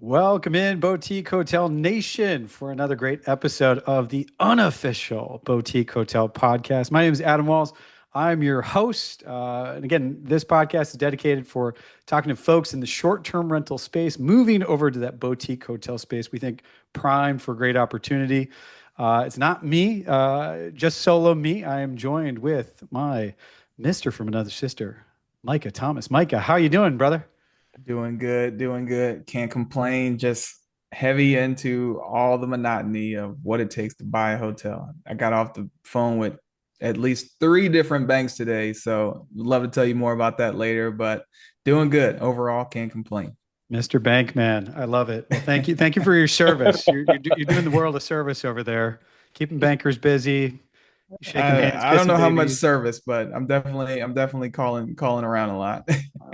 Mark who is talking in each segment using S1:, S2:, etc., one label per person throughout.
S1: Welcome in, Boutique Hotel Nation, for another great episode of the unofficial Boutique Hotel podcast. My name is Adam Walls. I'm your host. And again, this podcast is dedicated for talking to folks in the short term rental space, moving over to that boutique hotel space. We think prime for great opportunity. It's not me, just solo me. I am joined with my Mister from another sister, Micah Thomas. Micah, how you doing, brother?
S2: Doing good, doing good. Can't complain. Just heavy into all the monotony of what it takes to buy a hotel. I got off the phone with at least three different banks today, so love to tell you more about that later, but doing good overall. Can't complain.
S1: Mr. Bankman, I love it. Well, thank you. Thank you for your service. You're doing the world a service over there, keeping bankers busy, shaking hands,
S2: I don't
S1: kissing
S2: know how much
S1: babies.
S2: service, but I'm definitely calling around a lot.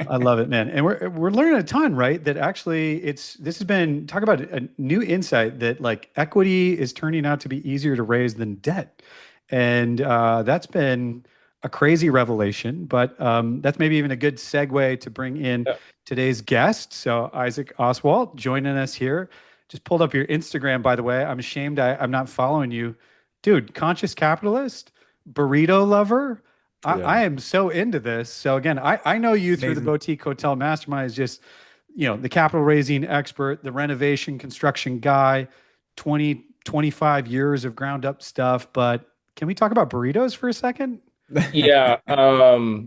S1: I love it, man. And we're learning a ton, right? That actually this has been talk about a new insight that like equity is turning out to be easier to raise than debt. And that's been a crazy revelation, but that's maybe even a good segue to bring in
S3: Yeah.
S1: today's guest. So Isaac Oswald joining us here. Just pulled up your Instagram, by the way. I'm ashamed I'm not following you. Dude, conscious capitalist, burrito lover. I
S3: Yeah.
S1: am so into this. So again, I know you through the
S2: Amazing.
S1: Boutique Hotel Mastermind is just, the capital raising expert, the renovation construction guy, 20 25 years of ground up stuff. But can we talk about burritos for a second?
S3: Yeah. I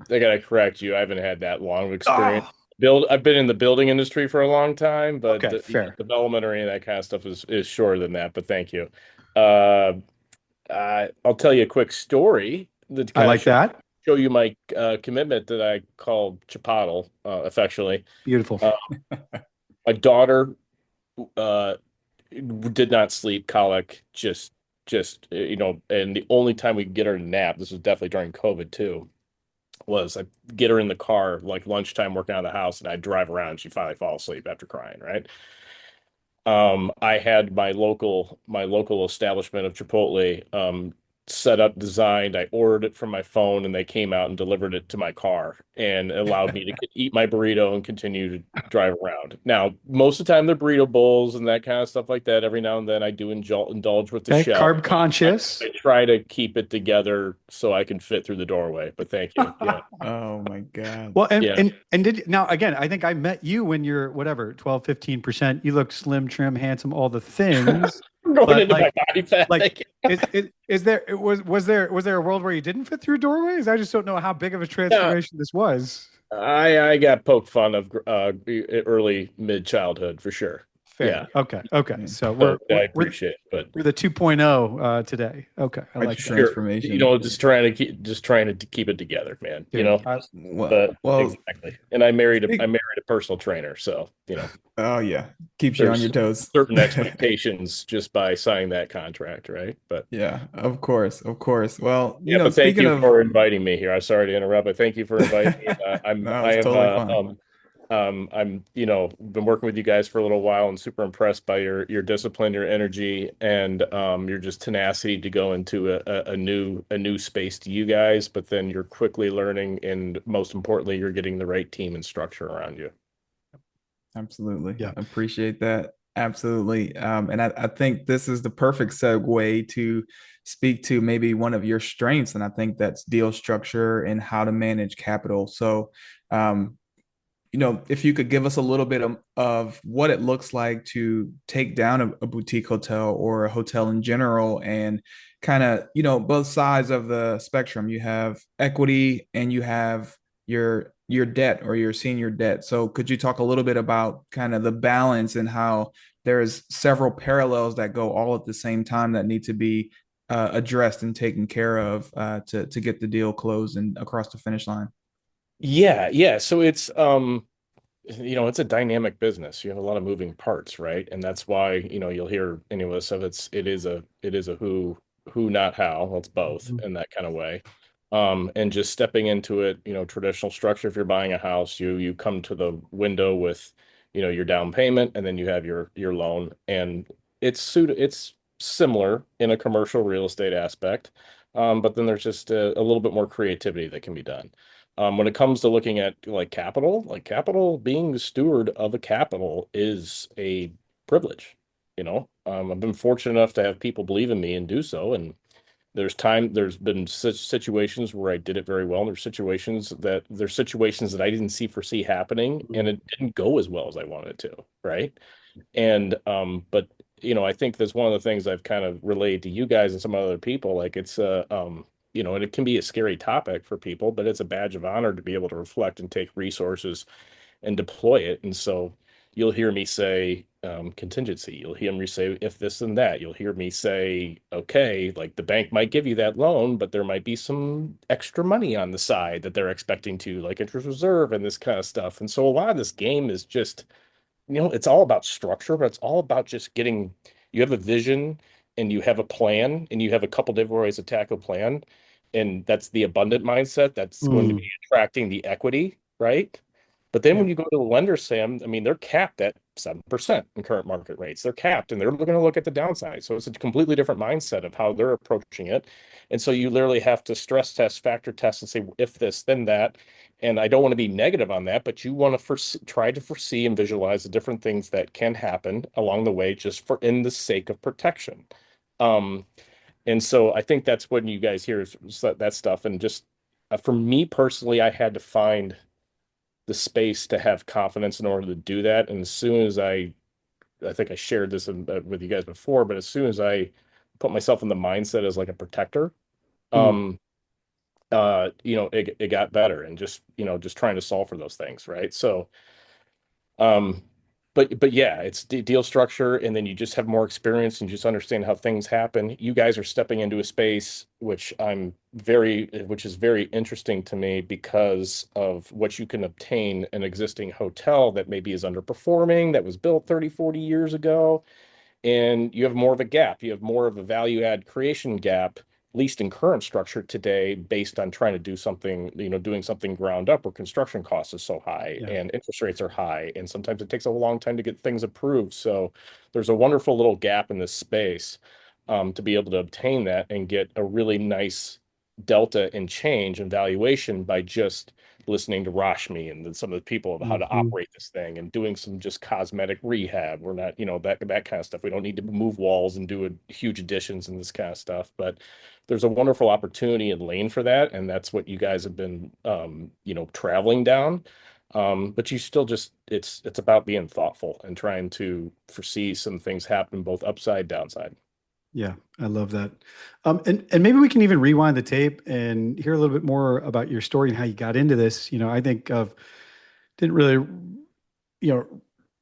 S3: gotta correct you. I haven't had that long of experience.
S1: Oh,
S3: I've been in the building industry for a long time, but
S1: okay, fair.
S3: development or any of that kind of stuff is shorter than that. But thank you. Uh, I'll tell you a quick story that
S1: I
S3: kind of
S1: like that.
S3: show you my commitment that I call Chipotle, affectionately.
S1: Beautiful.
S3: Uh, my daughter uh, did not sleep, colic, and the only time we could get her to nap, this was definitely during COVID too, was I get her in the car like lunchtime working out of the house and I drive around and she finally falls asleep after crying, right? I had my local establishment of Chipotle set up, designed. I ordered it from my phone, and they came out and delivered it to my car, and it allowed me to eat my burrito and continue to drive around. Now, most of the time, they're burrito bowls and that kind of stuff like that. Every now and then, I do indulge with the
S1: Okay,
S3: shell.
S1: carb
S3: I,
S1: conscious.
S3: I try to keep it together so I can fit through the doorway. But thank you. Yeah,
S2: Oh my God.
S1: Well, and
S3: yeah.
S1: and and did now again, I think I met you when you're whatever, 12, 15%. You look slim, trim, handsome, all the things.
S3: I'm going
S1: But
S3: into my body fat.
S1: like
S3: Thank you.
S1: is there was there a world where you didn't fit through doorways? I just don't know how big of a
S3: Yeah,
S1: transformation this was.
S3: I got poked fun of early mid childhood for sure. Yeah,
S1: Fair. Okay. Okay.
S2: Yeah.
S1: So we're
S3: but I
S1: we're we're,
S3: appreciate it. But
S1: we're the 2.0 today. Okay. I
S2: Quite
S1: like
S2: the
S1: that.
S3: sure,
S2: transformation.
S3: just trying to keep it together, man.
S1: Dude,
S2: Well,
S3: But
S2: well,
S3: exactly. And I
S2: speak,
S3: married a personal trainer, so
S2: oh yeah, keeps you on your
S3: there's
S2: toes.
S3: certain expectations just by signing that contract, right? But
S2: Yeah, of course, of course. Well,
S3: yeah, but thank
S2: speaking
S3: you
S2: of,
S3: for inviting me here. I'm sorry to interrupt, but thank you for inviting me.
S2: no, it's totally fine.
S3: I'm, been working with you guys for a little while and super impressed by your discipline, your energy, and your just tenacity to go into a new space to you guys. But then you're quickly learning, and most importantly, you're getting the right team and structure around you.
S2: Absolutely.
S1: yeah.
S2: Appreciate that. Absolutely. And I think this is the perfect segue to speak to maybe one of your strengths. And I think that's deal structure and how to manage capital. So, um, if you could give us a little bit of what it looks like to take down a boutique hotel or a hotel in general and kind of, both sides of the spectrum. You have equity and you have your debt or your senior debt. So could you talk a little bit about kind of the balance and how there's several parallels that go all at the same time that need to be addressed and taken care of to get the deal closed and across the finish line?
S3: Yeah, yeah. So it's a dynamic business. You have a lot of moving parts, right? And that's why, you'll hear any of this stuff. It is a who, not how. It's both
S1: Mhm.
S3: in that kind of way. And just stepping into it, traditional structure. If you're buying a house, you come to the window with, your down payment, and then you have your loan, and it's similar in a commercial real estate aspect. But then there's just a little bit more creativity that can be done. When it comes to looking at like capital, being the steward of a capital is a privilege. I've been fortunate enough to have people believe in me and do so. And there's been such situations where I did it very well. And there's situations that I didn't foresee happening, and
S1: Mm.
S3: it didn't go as well as I wanted it to, right? And but I think that's one of the things I've kind of relayed to you guys and some other people. Like it's and it can be a scary topic for people, but it's a badge of honor to be able to reflect and take resources and deploy it. And so you'll hear me say contingency. You'll hear me say if this and that. You'll hear me say, okay, like the bank might give you that loan, but there might be some extra money on the side that they're expecting to, like interest reserve and this kind of stuff. And so a lot of this game is just it's all about structure, but it's all about just you have a vision and you have a plan and you have a couple different ways to tackle a plan. And that's the abundant mindset that's going to
S1: Mm.
S3: be attracting the equity, right? But then
S1: Yeah.
S3: when you go to the lender, Sam, I mean, they're capped at 7% in current market rates. They're capped and they're going to look at the downside. So it's a completely different mindset of how they're approaching it. And so you literally have to stress test, factor test, and say, if this, then that. And I don't want to be negative on that, but you want to try to foresee and visualize the different things that can happen along the way, just for in the sake of protection. Um, and so I think that's when you guys hear that stuff. And just for me personally, I had to find the space to have confidence in order to do that. And as soon as I think I shared this with you guys before, but as soon as I put myself in the mindset as like a protector,
S1: Mm.
S3: um, it got better, and just trying to solve for those things, right? So, um, but yeah, it's deal structure, and then you just have more experience and just understand how things happen. You guys are stepping into a space which is very interesting to me because of what you can obtain an existing hotel that maybe is underperforming, that was built 30, 40 years ago, and you have more of a gap. You have more of a value add creation gap, at least in current structure today, based on trying to do something, doing something ground up where construction costs is so high
S1: Yeah.
S3: and interest rates are high. And sometimes it takes a long time to get things approved. So there's a wonderful little gap in this space to be able to obtain that and get a really nice delta in change and valuation by just listening to Rashmi and some of the people of how to
S1: Mhm.
S3: operate this thing and doing some just cosmetic rehab. We're not, that kind of stuff. We don't need to move walls and do huge additions and this kind of stuff. But there's a wonderful opportunity in lane for that, and that's what you guys have been, traveling down. But you still just it's about being thoughtful and trying to foresee some things happen both upside, downside.
S1: Yeah, I love that. And maybe we can even rewind the tape and hear a little bit more about your story and how you got into this. I think of didn't really, you know,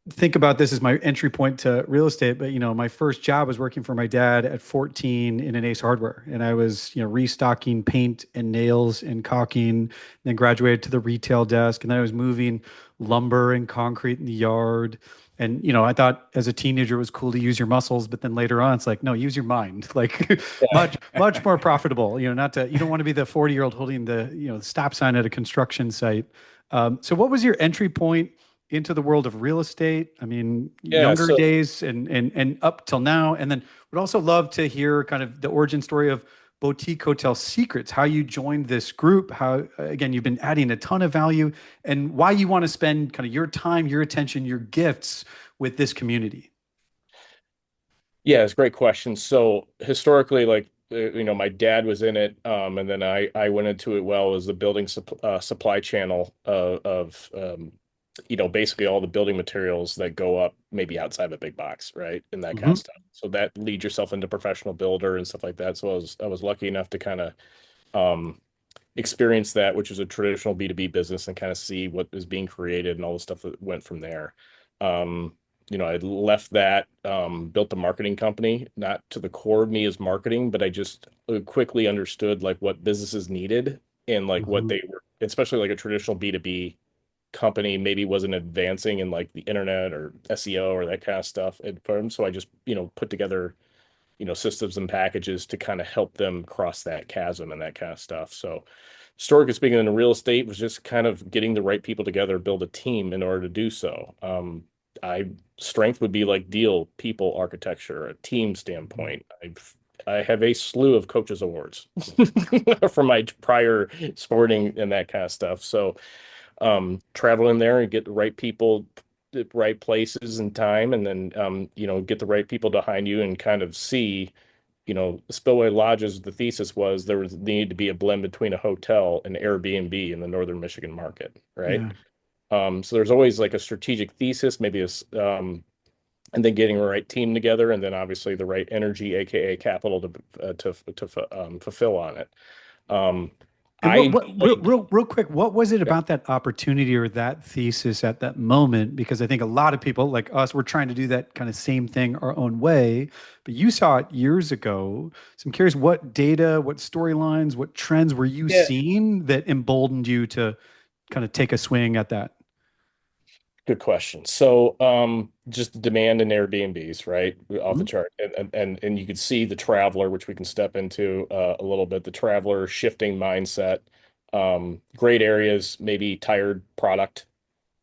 S1: think about this as my entry point to real estate, but my first job was working for my dad at 14 in an Ace Hardware, and I was, restocking paint and nails and caulking, then graduated to the retail desk, and then I was moving lumber and concrete in the yard. And I thought as a teenager it was cool to use your muscles, but then later on it's like, no, use your mind. Like much more profitable. Not to you don't want to be the 40-year-old holding the the stop sign at a construction site. So what was your entry point into the world of real estate? I mean,
S3: Yeah,
S1: younger
S3: so
S1: days and up till now. And then would also love to hear kind of the origin story of Boutique Hotel Secrets, how you joined this group, how again you've been adding a ton of value, and why you want to spend kind of your time, your attention, your gifts with this community.
S3: yeah, it's a great question. So historically, like my dad was in it, and then I went into it well as the supply channel of basically all the building materials that go up maybe outside the big box, right, and that kind
S1: Hmm.
S3: of stuff. So that leads yourself into professional builder and stuff like that. So I was lucky enough to kind of um, experience that, which is a traditional B2B business, and kind of see what is being created and all the stuff that went from there. Um, I left that, built a marketing company, not to the core of me as marketing, but I just quickly understood like what businesses needed and like what
S1: Hmm.
S3: they were, especially like a traditional B2B company maybe wasn't advancing in like the internet or SEO or that kind of stuff at firms. So I just, put together systems and packages to kind of help them cross that chasm and that kind of stuff. So, historically speaking, in real estate was just kind of getting the right people together, build a team in order to do so. I Strength would be like deal, people, architecture, a team standpoint. I have a slew of coaches awards from my prior sporting and that kind of stuff. So travel in there and get the right people, the right places and time, and then get the right people behind you and kind of see, Spillway Lodges, the thesis was there was needed to be a blend between a hotel and Airbnb in the northern Michigan market, right?
S1: Yeah.
S3: So there's always like a strategic thesis, maybe and then getting the right team together, and then obviously the right energy, aka capital, to fulfill on it. Um,
S1: And
S3: I
S1: what
S3: joined,
S1: real quick, what was it
S3: yeah,
S1: about that opportunity or that thesis at that moment? Because I think a lot of people like us, we're trying to do that kind of same thing our own way, but you saw it years ago. So I'm curious what data, what storylines, what trends were you
S3: yeah,
S1: seeing that emboldened you to kind of take a swing at that?
S3: good question. So, just the demand in Airbnbs, right, off the
S1: Mhm.
S3: chart, and you could see the traveler, which we can step into a little bit. The traveler shifting mindset, great areas, maybe tired product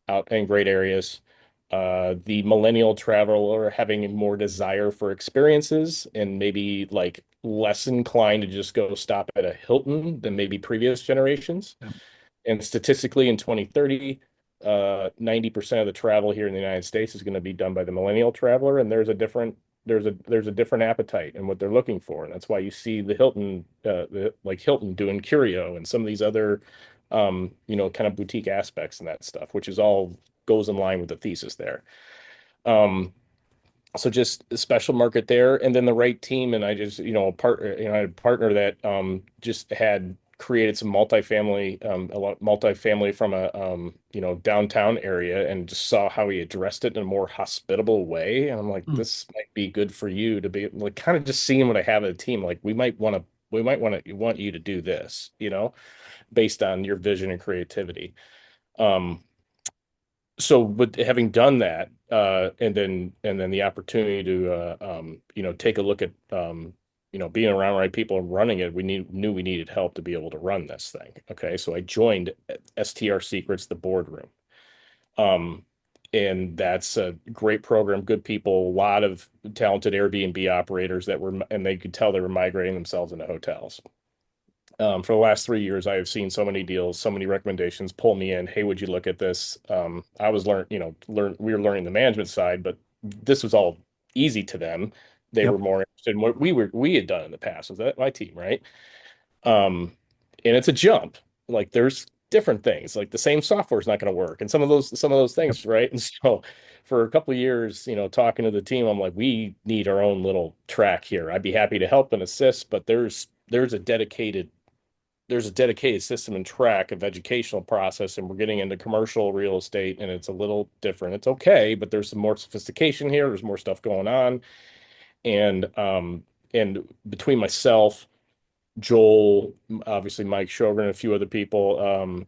S3: out in great areas. The millennial traveler having more desire for experiences and maybe like less inclined to just go stop at a Hilton than maybe previous generations.
S1: Yeah.
S3: And statistically, in 2030, 90% of the travel here in the United States is going to be done by the millennial traveler, and there's a different appetite in what they're looking for, and that's why you see the Hilton, like Hilton doing Curio and some of these other, kind of boutique aspects and that stuff, which is all goes in line with the thesis there. Um, so just a special market there, and then the right team. And I just, I had a partner that just had created some a lot multifamily from a downtown area, and just saw how he addressed it in a more hospitable way. And I'm like,
S1: Mm.
S3: this might be good for you to be like kind of just seeing what I have at a team. Like we might want you to do this, based on your vision and creativity. Um, so but having done that, and then the opportunity to take a look at being around right people and running it, knew we needed help to be able to run this thing. Okay, so I joined STR Secrets, the boardroom. um and that's a great program, good people, a lot of talented Airbnb operators and they could tell they were migrating themselves into hotels. For the last 3 years, I have seen so many deals, so many recommendations pull me in. Hey, would you look at this? I was we were learning the management side, but this was all easy to them. They were
S1: Yep.
S3: more interested in what we had done in the past with that, my team, right? Um, and it's a jump. Like there's different things. Like the same software is not going to work, and some of those
S1: Yep.
S3: things, right? And so for a couple of years, talking to the team, I'm like, we need our own little track here. I'd be happy to help and assist, but there's a dedicated system and track of educational process, and we're getting into commercial real estate, and it's a little different. It's okay, but there's some more sophistication here. There's more stuff going on. And between myself, Joel, obviously Mike Shogun, and a few other people,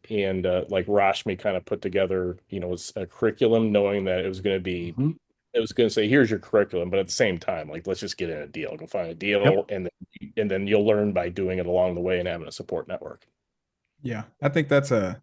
S3: and like Rashmi kind of put together, a curriculum, knowing that
S1: Mhm.
S3: it was going to say, here's your curriculum, but at the same time, like, let's just get in a deal, go find a
S1: Yep.
S3: deal, and then you'll learn by doing it along the way and having a support network.
S2: Yeah, I think that's a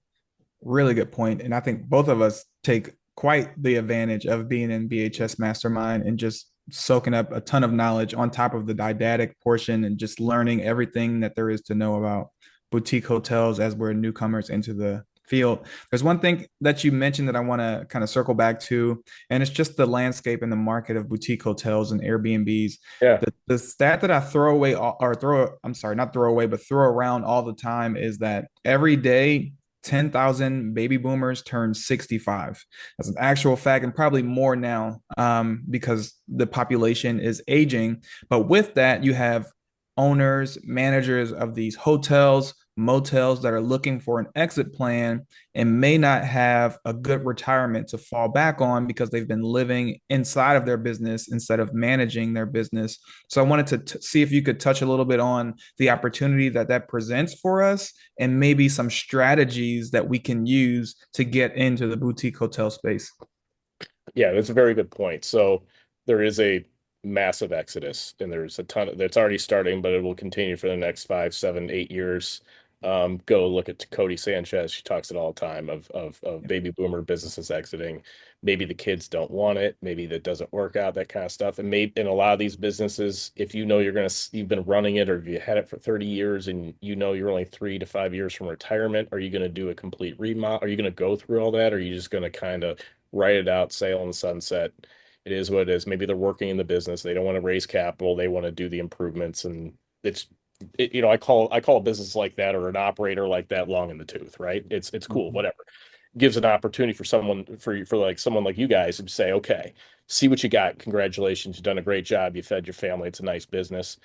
S2: really good point. And I think both of us take quite the advantage of being in BHS Mastermind and just soaking up a ton of knowledge on top of the didactic portion and just learning everything that there is to know about boutique hotels as we're newcomers into the field. There's one thing that you mentioned that I want to kind of circle back to, and it's just the landscape and the market of boutique hotels and Airbnbs.
S3: Yeah.
S2: The stat that I throw away or throw, I'm sorry, not throw away, but throw around all the time is that every day 10,000 baby boomers turn 65. That's an actual fact, and probably more now, because the population is aging. But with that, you have owners, managers of these hotels, motels that are looking for an exit plan and may not have a good retirement to fall back on because they've been living inside of their business instead of managing their business. So I wanted to see if you could touch a little bit on the opportunity that that presents for us and maybe some strategies that we can use to get into the boutique hotel space.
S3: Yeah, that's a very good point. So there is a massive exodus, and there's a ton that's already starting, but it will continue for the next 5, 7, 8 years. Go look at Cody Sanchez. She talks it all the time of baby boomer businesses exiting. Maybe the kids don't want it. Maybe that doesn't work out, that kind of stuff. And maybe in a lot of these businesses, if you know you've been running it or if you had it for 30 years and you know you're only 3 to 5 years from retirement, are you going to do a complete remodel? Are you going to go through all that? Or are you just going to kind of write it out, sail in the sunset? It is what it is. Maybe they're working in the business. They don't want to raise capital. They want to do the improvements, and it's I call a business like that or an operator like that long in the tooth, right? It's cool,
S1: Mhm.
S3: whatever. Gives an opportunity for like someone like you guys to say, okay, see what you got. Congratulations, you've done a great job. You fed your family. It's a nice business.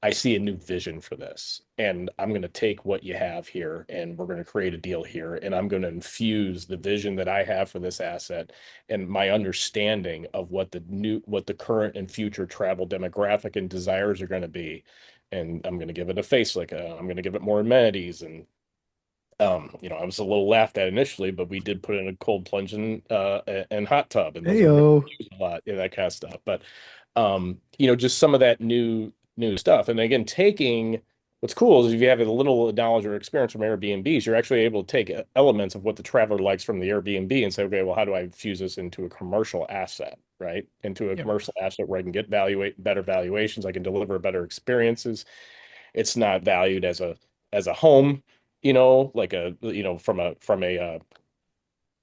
S3: I see a new vision for this, and I'm going to take what you have here, and we're going to create a deal here, and I'm going to infuse the vision that I have for this asset and my understanding of what the current and future travel demographic and desires are going to be, and I'm going to give it a facelift. I'm going to give it more amenities, and I was a little laughed at initially, but we did put in a cold plunge and hot tub, and those are really
S1: Heyo.
S3: used a lot, that kind of stuff. But just some of that new stuff. And again, taking what's cool is if you have a little knowledge or experience from Airbnbs, you're actually able to take elements of what the traveler likes from the Airbnb and say, okay, well, how do I fuse this into a commercial asset, right? Into a
S1: Yep.
S3: commercial asset where I can get better valuations, I can deliver better experiences. It's not valued as a home, like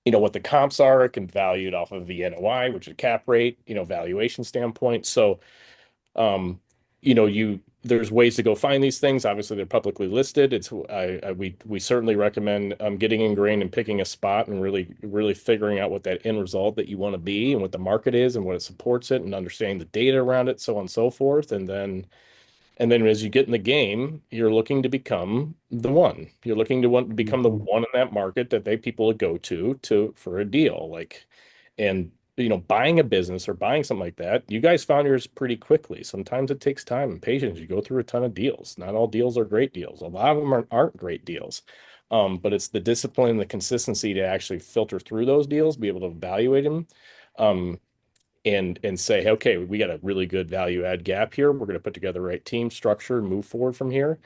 S3: what the comps are. It can valued off of the NOI, which is cap rate, valuation standpoint. So, there's ways to go find these things. Obviously, they're publicly listed. We certainly recommend getting ingrained and picking a spot and really really figuring out what that end result that you want to be and what the market is and what it supports it and understanding the data around it, so on and so forth. And then as you get in the game, you're looking to become the one. You're looking to want to become the
S1: Mhm.
S3: one in that market that people go to for a deal. And buying a business or buying something like that, you guys found yours pretty quickly. Sometimes it takes time and patience. You go through a ton of deals. Not all deals are great deals. A lot of them aren't great deals. But it's the discipline and the consistency to actually filter through those deals, be able to evaluate them. Um, and say, hey, okay, we got a really good value add gap here. We're going to put together the right team structure and move forward from here.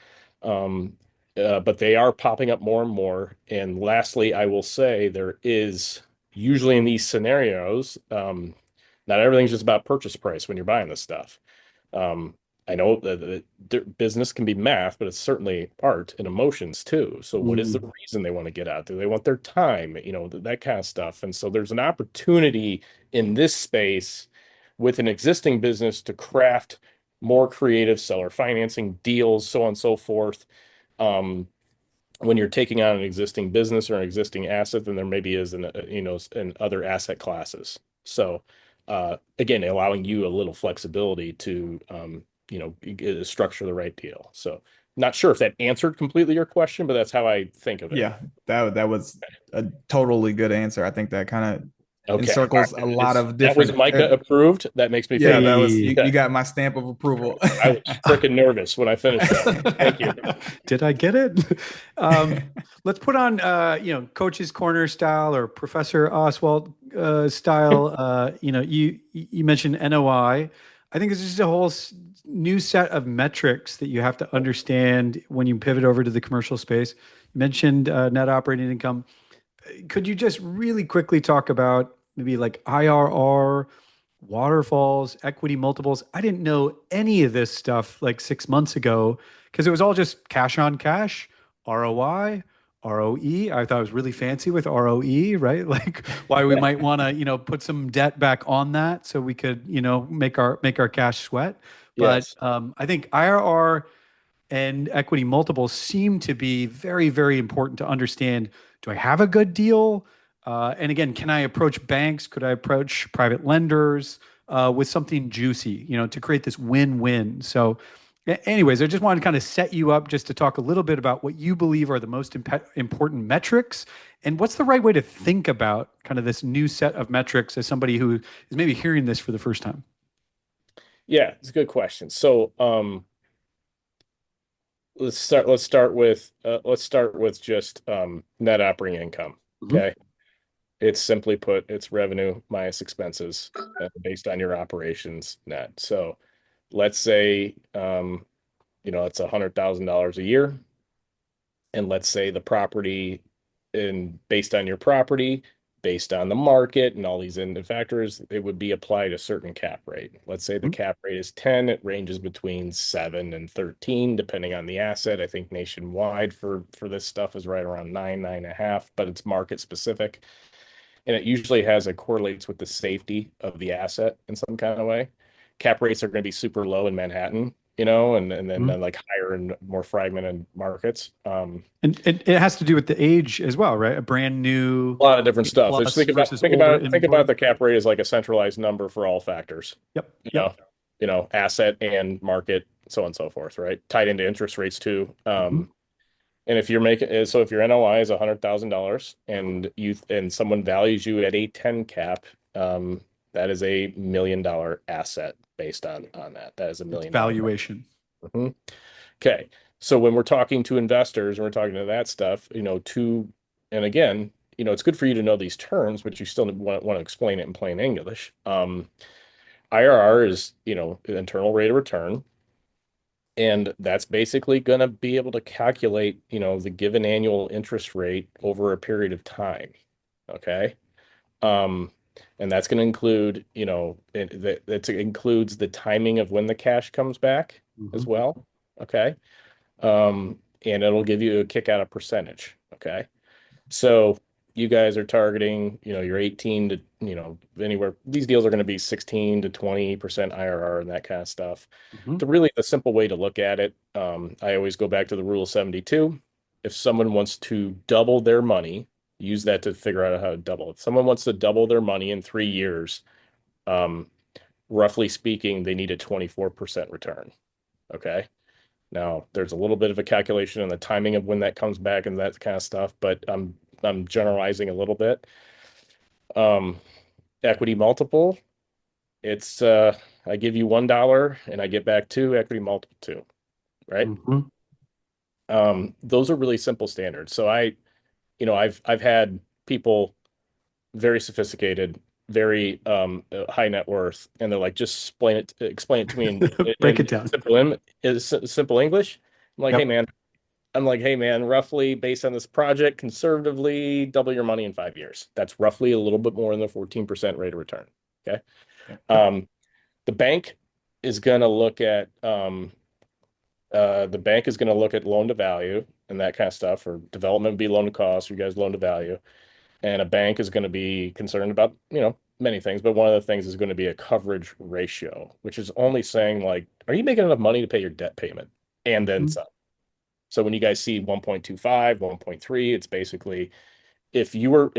S3: Um, but they are popping up more and more. And lastly, I will say there is usually in these scenarios, not everything's just about purchase price when you're buying this stuff. Um, I know that business can be math, but it's certainly art and emotions too. So what is the
S1: Mm.
S3: reason they want to get out? Do they want their time? That kind of stuff. And so there's an opportunity in this space with an existing business to craft more creative seller financing deals, so on and so forth. Um, when you're taking on an existing business or an existing asset than there maybe is in other asset classes. So again, allowing you a little flexibility to structure the right deal. So not sure if that answered completely your question, but that's how I think of it.
S2: Yeah, that was a totally good answer. I think that kind of
S3: Okay. All
S2: encircles
S3: right.
S2: a lot of
S3: That was
S2: different.
S3: Micah approved. That makes me feel
S2: Yeah,
S3: good.
S2: that was
S1: Hey.
S2: you
S3: Okay.
S2: got my stamp of approval.
S3: I was freaking nervous when I finished that. Thank you.
S1: Did I get it? Let's put on, Coach's Corner style or Professor Oswald style. You mentioned NOI. I think this is a whole new set of metrics that you have to understand when you pivot over to the commercial space. You mentioned net operating income. Could you just really quickly talk about maybe like IRR, waterfalls, equity multiples? I didn't know any of this stuff like 6 months ago because it was all just cash on cash, ROI, ROE. I thought it was really fancy with ROE, right? Like why we might want to, put some debt back on that so we could, make our cash sweat. But
S3: Yes.
S1: I think IRR and equity multiples seem to be very, very important to understand. Do I have a good deal? And again, can I approach banks? Could I approach private lenders with something juicy, to create this win-win? So, anyways, I just wanted to kind of set you up just to talk a little bit about what you believe are the most important metrics and what's the right way to think about kind of this new set of metrics as somebody who is maybe hearing this for the first time.
S3: Yeah, it's a good question. So, let's start with just net operating income.
S1: Mhm.
S3: Okay. It's simply put, it's revenue minus expenses based on your operations net. So let's say it's $100,000 a year, and let's say the property, and based on your property, based on the market and all these in factors, it would be applied a certain cap rate. Let's say the
S1: Mhm.
S3: cap rate is 10, it ranges between 7 and 13, depending on the asset. I think nationwide for this stuff is right around 9, 9.5, but it's market specific. And it usually correlates with the safety of the asset in some kind of way. Cap rates are going to be super low in Manhattan, and then
S1: Mhm.
S3: like higher and more fragmented markets.
S1: And it has to do with the age as well, right? A brand new
S3: A lot of different
S1: A
S3: stuff. Just
S1: plus
S3: think about
S1: versus
S3: think
S1: older
S3: about think about
S1: inventory.
S3: the cap rate as like a centralized number for all factors.
S1: Yep.
S3: You know,
S1: Yep.
S3: asset and market, so on and so forth, right? Tied into interest rates too.
S1: Mhm.
S3: And if your NOI is $100,000 and someone values you at a 10 cap, that is $1 million asset based on that. That is a
S1: It's
S3: $1 million.
S1: valuation.
S3: Mhm. Okay. So when we're talking to investors and we're talking to that stuff, and again, it's good for you to know these terms, but you still want to explain it in plain English. IRR is, internal rate of return. And that's basically going to be able to calculate, the given annual interest rate over a period of time. Okay. Um, and that's going to include, that includes the timing of when the cash comes back as
S1: Mhm.
S3: well. Okay. And it'll give you a kick out of percentage. Okay. So you guys are targeting, you're 18 to, anywhere. These deals are going to be 16 to 20% IRR and that kind of stuff.
S1: Mhm.
S3: The simple way to look at it, I always go back to the rule of 72. If someone wants to double their money, use that to figure out how to double. If someone wants to double their money in 3 years, um, roughly speaking, they need a 24% return. Okay. Now, there's a little bit of a calculation on the timing of when that comes back and that kind of stuff, but I'm generalizing a little bit. Um, Equity multiple, it's I give you $1 and I get back two, equity multiple two, right?
S1: Mhm.
S3: Those are really simple standards. So I've had people very sophisticated, very high net worth, and they're like, just explain it to me
S1: Break it
S3: in
S1: down.
S3: simple English. I'm like, hey
S1: Yep.
S3: man, roughly based on this project, conservatively double your money in 5 years. That's roughly a little bit more than the 14% rate of return. Okay.
S2: Yeah.
S1: Yep.
S3: Um, the bank is going to look at loan to value and that kind of stuff, or development would be loan to cost, you guys loan to value. And a bank is going to be concerned about, many things, but one of the things is going to be a coverage ratio, which is only saying like, are you making enough money to pay your debt payment? And then
S1: Mhm.
S3: some. So when you guys see 1.25, 1.3, it's basically if you were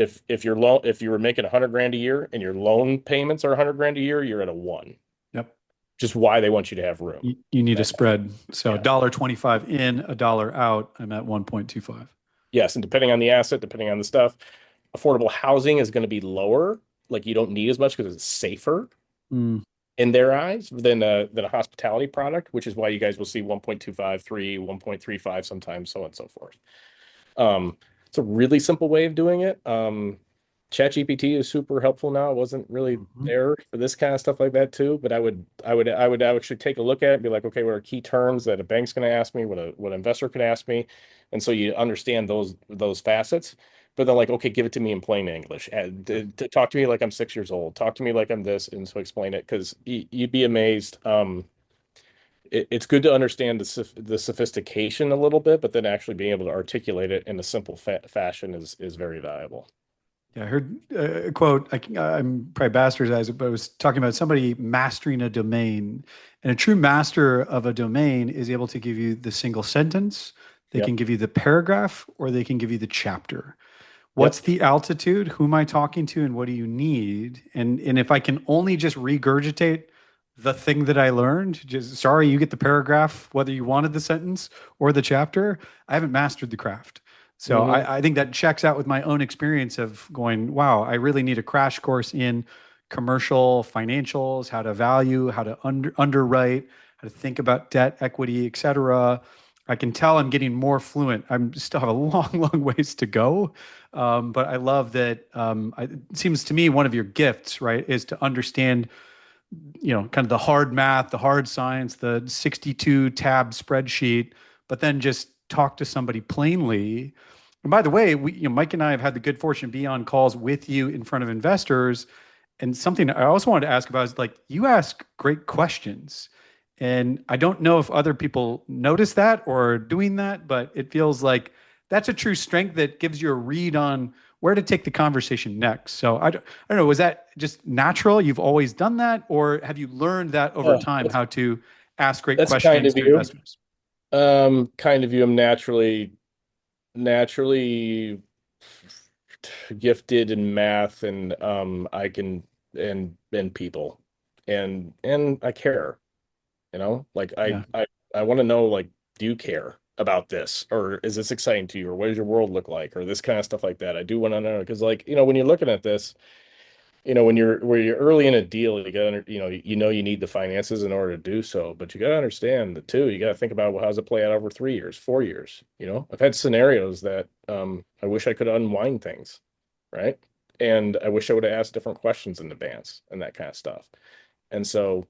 S3: making 100 grand a year and your loan payments are 100 grand a year, you're at a one.
S1: Yep.
S3: Just why they want you to have room.
S1: You need a
S3: That,
S1: spread. So
S3: yeah.
S1: $1.25 in, $1 out. I'm at 1.25.
S3: Yes, and depending on the asset, depending on the stuff, affordable housing is going to be lower. Like you don't need as much because it's safer
S1: Mm.
S3: in their eyes than a hospitality product, which is why you guys will see 1.25, 3, 1.35 sometimes, so on and so forth. It's a really simple way of doing it. ChatGPT is super helpful now. It wasn't really
S1: Mhm.
S3: there for this kind of stuff like that too, but I would actually take a look at it and be like, okay, what are key terms that a bank's going to ask me, what an investor could ask me, and so you understand those facets. But then like, okay, give it to me in plain English. Talk to me like I'm 6 years old. Talk to me like I'm this, and so explain it because you'd be amazed. It's good to understand the sophistication a little bit, but then actually being able to articulate it in a simple fashion is very valuable.
S1: Yeah, I heard a quote. I'm probably bastardizing it, but I was talking about somebody mastering a domain. And a true master of a domain is able to give you the single sentence, they
S3: Yep.
S1: can give you the paragraph, or they can give you the chapter. What's
S3: Yep.
S1: the altitude? Who am I talking to? And what do you need? And if I can only just regurgitate the thing that I learned, just sorry, you get the paragraph, whether you wanted the sentence or the chapter, I haven't mastered the craft. So
S3: Hmm.
S1: I think that checks out with my own experience of going, wow, I really need a crash course in commercial financials, how to value, how to underwrite, how to think about debt, equity, et cetera. I can tell I'm getting more fluent. I'm still have a long, long ways to go. But I love that. It seems to me one of your gifts, right, is to understand, kind of the hard math, the hard science, the 62 tab spreadsheet, but then just talk to somebody plainly. And by the way, Mike and I have had the good fortune to be on calls with you in front of investors. And something I also wanted to ask about is like you ask great questions. And I don't know if other people notice that or are doing that, but it feels like that's a true strength that gives you a read on where to take the conversation next. So I don't know, was that just natural? You've always done that, or have you learned that over
S3: Oh,
S1: time how to ask great
S3: that's kind
S1: questions
S3: of
S1: to
S3: you.
S1: investors?
S3: Kind of you. I'm naturally gifted in math, and I can and people, and I care. Like
S1: Yeah.
S3: I want to know, like, do you care about this, or is this exciting to you, or what does your world look like, or this kind of stuff like that. I do want to know because, like, when you're looking at this, when you're early in a deal, you got to, you need the finances in order to do so, but you got to understand that too. You got to think about, well, how's it play out over 3 years, 4 years? I've had scenarios that I wish I could unwind things, right? And I wish I would have asked different questions in advance and that kind of stuff. And so,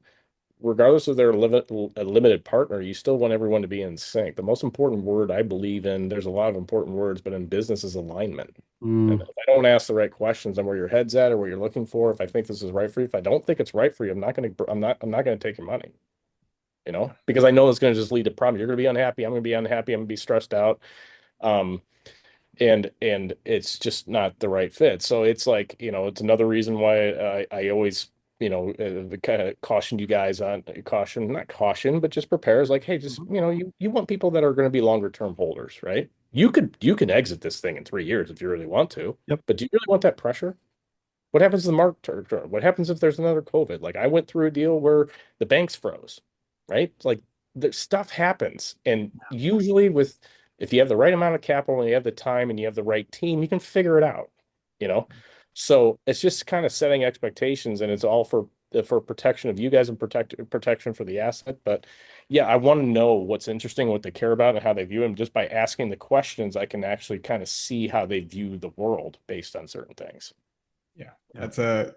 S3: regardless of their a limited partner, you still want everyone to be in sync. The most important word I believe in, there's a lot of important words, but in business is alignment. And
S1: Mm,
S3: if I don't ask the right questions on where your head's at or what you're looking for, if I think this is right for you, if I don't think it's right for you, I'm not going to take your money, because I know it's going to just lead to problems. You're going to be unhappy. I'm going to be unhappy. I'm going to be stressed out. Um, and it's just not the right fit. So it's like, it's another reason why I always, kind of caution you guys on not caution, but just prepares like, hey, just,
S1: mhm.
S3: you want people that are going to be longer term holders, right? You can exit this thing in 3 years if you really want to,
S1: Yep.
S3: but do you really want that pressure? What happens to the market turn? What happens if there's another COVID? Like I went through a deal where the banks froze, right? Like the stuff happens. And usually if you have the right amount of capital and you have the time and you have the right team, you can figure it out, you know? So it's just kind of setting expectations, and it's all for protection of you guys and protection for the asset. But yeah, I want to know what's interesting, what they care about, and how they view them. Just by asking the questions, I can actually kind of see how they view the world based on certain things.
S2: Yeah,
S1: Yeah.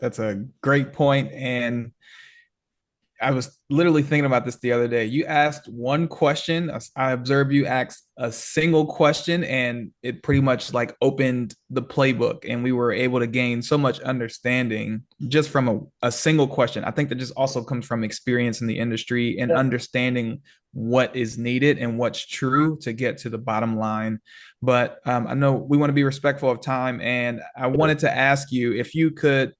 S2: that's a great point, and I was literally thinking about this the other day. You asked one question. I observed you asked a single question, and it pretty much like opened the playbook, and we were able to gain so much understanding just from a single question. I think that just also comes from experience in the industry and
S3: Yeah.
S2: understanding what is needed and what's true to get to the bottom line. But I know we want to be respectful of time, and I wanted to ask you if you could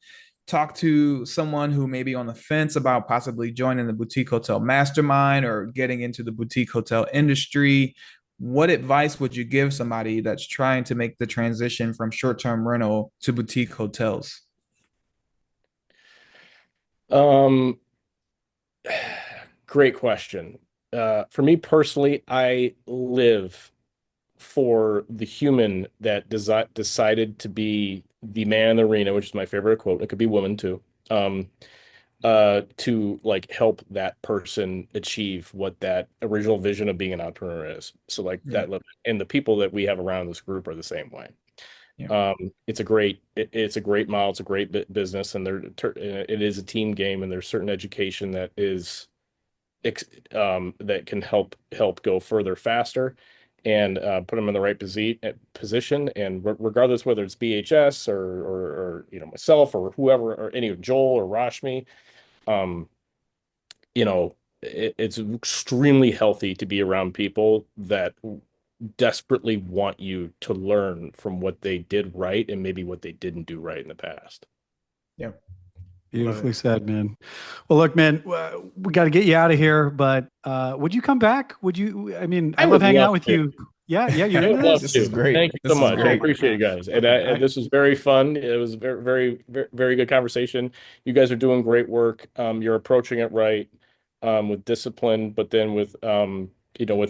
S2: talk to someone who may be on the fence about possibly joining the boutique hotel mastermind or getting into the boutique hotel industry, what advice would you give somebody that's trying to make the transition from short-term rental to boutique hotels?
S3: Um, Great question. For me personally, I live for the human that decided to be the man in the arena, which is my favorite quote. It could be woman too. To like help that person achieve what that original vision of being an entrepreneur is. So like
S2: Yeah,
S3: that, and the people that we have around this group are the same way.
S2: yeah,
S3: It's a great model. It's a great business, and it is a team game, and there's certain education that is that can help go further faster and put them in the right position. And regardless whether it's BHS or myself or whoever or any Joel or Rashmi, um, it's extremely healthy to be around people that desperately want you to learn from what they did right and maybe what they didn't do right in the past.
S2: yeah. Love it.
S1: Beautifully said, man. Well, look, man, we got to get you out of here, but would you come back? Would you? I mean, I
S3: I
S1: love
S3: would
S1: hanging out
S3: love
S1: with
S3: to.
S1: you. Yeah, yeah, you're
S3: I
S1: into
S3: would love
S2: This
S1: this?
S2: is
S3: to.
S2: great.
S3: Thank you so
S2: This is
S3: much. I
S1: Oh
S2: great.
S1: my
S3: appreciate it,
S1: gosh.
S3: guys. And
S1: Okay.
S3: this was very fun. It was very, very, very, very good conversation. You guys are doing great work. You're approaching it right, with discipline, but then with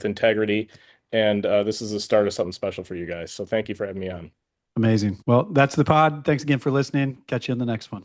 S3: integrity. And this is the start of something special for you guys. So thank you for having me on.
S1: Amazing. Well, that's the pod. Thanks again for listening. Catch you in the next one.